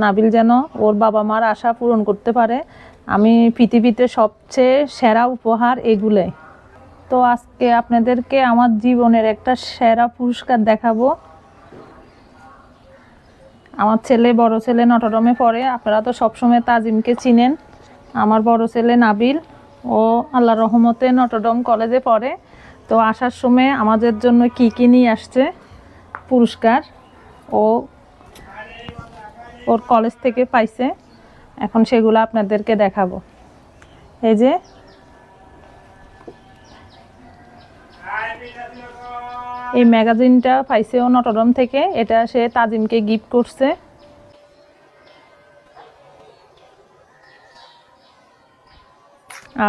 নাবিল যেন ওর বাবা মার আশা পূরণ করতে পারে। আমি পৃথিবীতে সবচেয়ে সেরা উপহার এগুলোই। তো আজকে আপনাদেরকে আমার জীবনের একটা সেরা পুরস্কার দেখাবো। আমার বড় ছেলে নটরডেমে পড়ে। আপনারা তো সবসময় তাজিমকে চিনেন। আমার বড় ছেলে নাবিল ও আল্লাহর রহমতে নটরডেম কলেজে পড়ে। তো আসার সময় আমাদের জন্য কি নিয়ে আসছে পুরস্কার ও ওর কলেজ থেকে পাইছে। এখন সেগুলো আপনাদেরকে দেখাবো। এই যে এই ম্যাগাজিনটা পাইছে ও নটরডেম থেকে। এটা সে তাজিমকে গিফট করছে।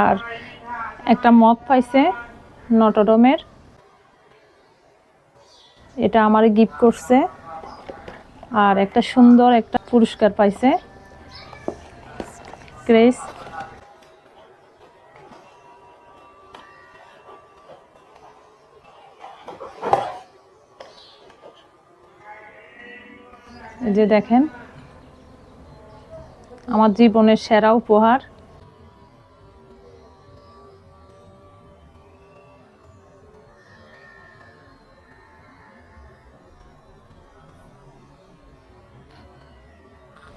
আর একটা মগ পাইছে নটরডেমের, এটা আমারে গিফট করছে। আর একটা সুন্দর একটা পুরস্কার পাইছে ক্রেস। এই যে দেখেন আমার জীবনের সেরা উপহার।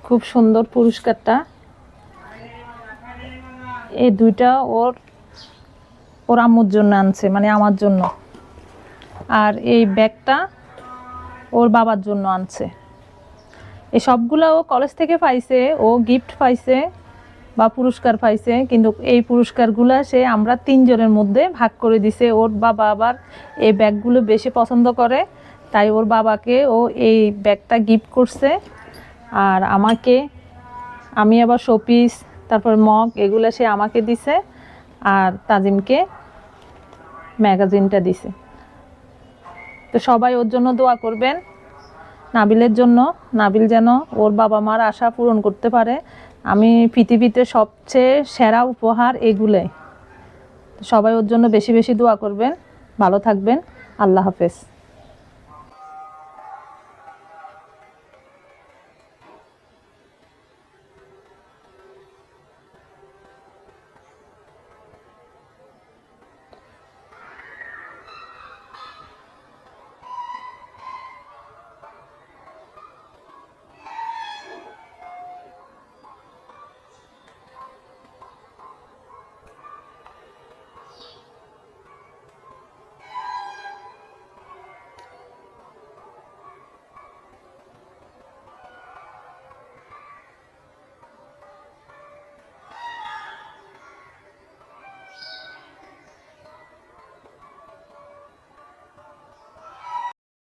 খুব সুন্দর পুরস্কারটা। এই দুইটা ওর আম্মুর জন্য আনছে, মানে আমার জন্য। আর এই ব্যাগটা ওর বাবার জন্য আনছে। এই সবগুলো ও কলেজ থেকে পাইছে, ও গিফট পাইছে বা পুরস্কার পাইছে। কিন্তু এই পুরস্কারগুলো আমরা 3 জনের মধ্যে ভাগ করে দিছে। ওর বাবা আবার এই ব্যাগগুলো বেশি পছন্দ করে, তাই ওর বাবাকে ও এই ব্যাগটা গিফট করছে। আর আমি আবার শোপিস, তারপর মগ, এগুলো আমাকে দিছে। আর তাজিমকে ম্যাগাজিনটা দিছে। তো সবাই ওর জন্য দোয়া করবেন, নাবিলের জন্য। নাবিল যেন ওর বাবা মার আশা পূরণ করতে পারে। আমি পৃথিবীতে সবচেয়ে সেরা উপহার এগুলোই। সবাই ওর জন্য বেশি বেশি দোয়া করবেন। ভালো থাকবেন। আল্লাহ হাফেজ।